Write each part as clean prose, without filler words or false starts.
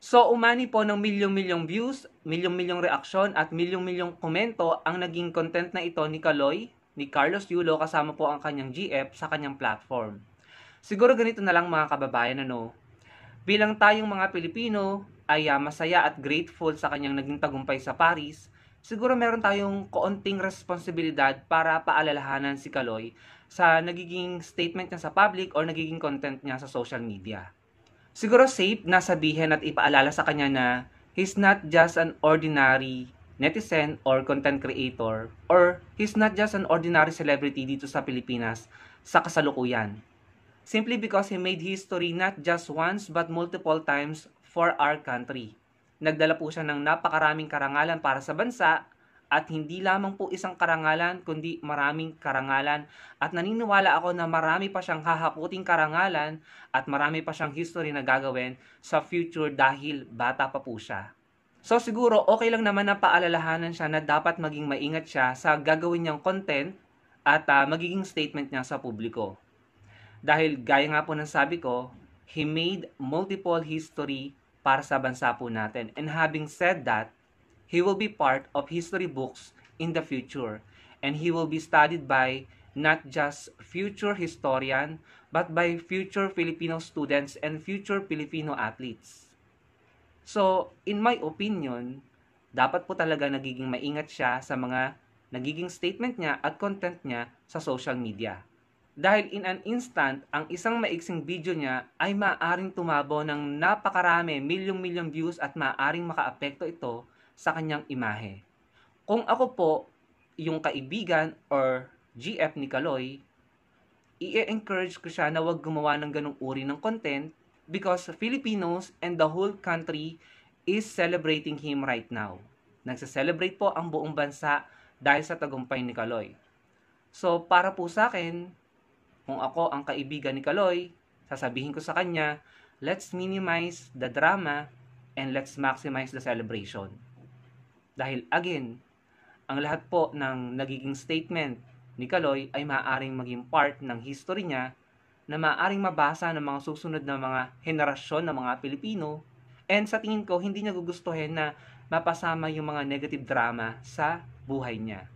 So, umani po ng milyong-milyong views, milyong-milyong reaksyon at milyong-milyong komento ang naging content na ito ni Kaloy, ni Carlos Yulo kasama po ang kanyang GF sa kanyang platform. Siguro ganito na lang mga kababayan, ano, bilang tayong mga Pilipino ay masaya at grateful sa kanyang naging tagumpay sa Paris, siguro meron tayong kaunting responsibilidad para paalalahanan si Kaloy sa nagiging statement niya sa public or nagiging content niya sa social media. Siguro safe na sabihin at ipaalala sa kanya na he's not just an ordinary netizen or content creator, or he's not just an ordinary celebrity dito sa Pilipinas sa kasalukuyan. Simply because he made history not just once but multiple times for our country. Nagdala po siya ng napakaraming karangalan para sa bansa, at hindi lamang po isang karangalan kundi maraming karangalan, at naniniwala ako na marami pa siyang hahakuting karangalan at marami pa siyang history na gagawin sa future dahil bata pa po siya. So siguro okay lang naman na paalalahanan siya na dapat maging maingat siya sa gagawin niyang content at magiging statement niya sa publiko. Dahil gaya nga po ng sabi ko, he made multiple history para sa bansa po natin. And having said that, he will be part of history books in the future. And he will be studied by not just future historian, but by future Filipino students and future Filipino athletes. So, in my opinion, dapat po talaga nagiging maingat siya sa mga nagiging statement niya at content niya sa social media. Dahil in an instant, ang isang maiksing video niya ay maaaring tumabo ng napakarami, milyong-milyong views at maaaring makaapekto ito sa kanyang imahe. Kung ako po, yung kaibigan or GF ni Kaloy, i-encourage ko siya na wag gumawa ng ganung uri ng content because Filipinos and the whole country is celebrating him right now. Nagse-celebrate po ang buong bansa dahil sa tagumpay ni Kaloy. So, para po sa akin, kung ako ang kaibigan ni Kaloy, sasabihin ko sa kanya, let's minimize the drama and let's maximize the celebration. Dahil again, ang lahat po ng nagiging statement ni Kaloy ay maaaring maging part ng history niya na maaaring mabasa ng mga susunod na mga henerasyon ng mga Pilipino, and sa tingin ko, hindi niya gugustuhin na mapasama yung mga negative drama sa buhay niya.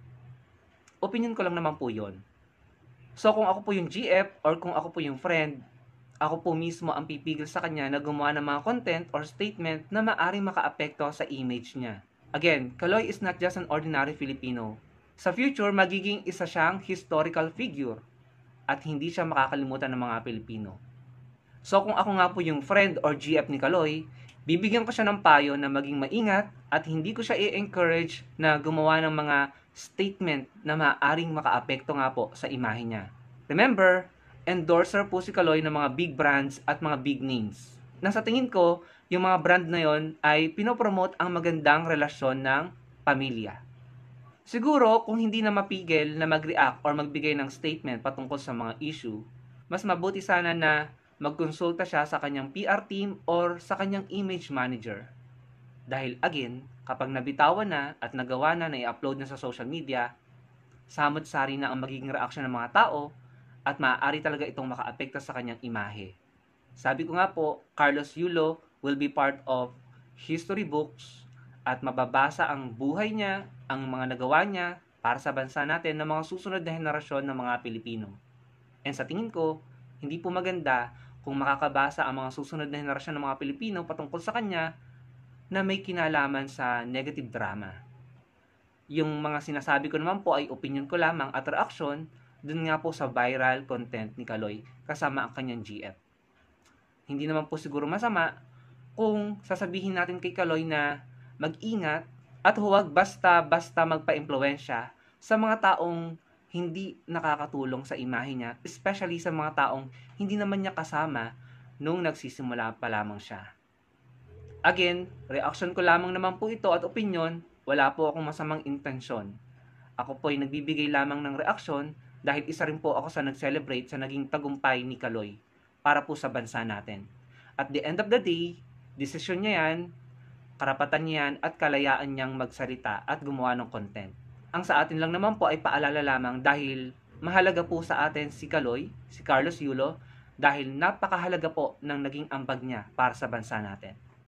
Opinion ko lang naman po yon. So kung ako po yung GF or kung ako po yung friend, ako po mismo ang pipigil sa kanya na gumawa ng mga content or statement na maaaring makaapekto sa image niya. Again, Kaloy is not just an ordinary Filipino. Sa future, magiging isa siyang historical figure at hindi siya makakalimutan ng mga Pilipino. So kung ako nga po yung friend or GF ni Kaloy, bibigyan ko siya ng payo na maging maingat at hindi ko siya i-encourage na gumawa ng mga statement na maaaring makaapekto nga po sa imahe niya. Remember, endorser po si Kaloy ng mga big brands at mga big names. Na sa tingin ko, yung mga brand na yon ay pinopromote ang magandang relasyon ng pamilya. Siguro, kung hindi na mapigil na mag-react or magbigay ng statement patungkol sa mga issue, mas mabuti sana na magkonsulta siya sa kanyang PR team or sa kanyang image manager. Dahil again, kapag nabitawan na at nagawa na i-upload na sa social media, samot-sari na ang magiging reaksyon ng mga tao at maaari talaga itong makaapekto sa kanyang imahe. Sabi ko nga po, Carlos Yulo will be part of history books at mababasa ang buhay niya, ang mga nagawa niya para sa bansa natin ng mga susunod na henerasyon ng mga Pilipino. And sa tingin ko, hindi po maganda kung makakabasa ang mga susunod na henerasyon ng mga Pilipino patungkol sa kanya na may kinalaman sa negative drama. Yung mga sinasabi ko naman po ay opinion ko lamang at reaction dun nga po sa viral content ni Kaloy kasama ang kanyang GF. Hindi naman po siguro masama kung sasabihin natin kay Kaloy na mag-ingat at huwag basta-basta magpa-impluwensya sa mga taong hindi nakakatulong sa imahe niya, especially sa mga taong hindi naman niya kasama nung nagsisimula pa lamang siya. Again, reaction ko lamang naman po ito at opinion, wala po akong masamang intensyon. Ako po ay nagbibigay lamang ng reaksyon dahil isa rin po ako sa nag-celebrate sa naging tagumpay ni Kaloy para po sa bansa natin. At the end of the day, desisyon niya yan, karapatan niya yan at kalayaan niyang magsalita at gumawa ng content. Ang sa atin lang naman po ay paalala lamang dahil mahalaga po sa atin si Kaloy, si Carlos Yulo, dahil napakahalaga po ng naging ambag niya para sa bansa natin.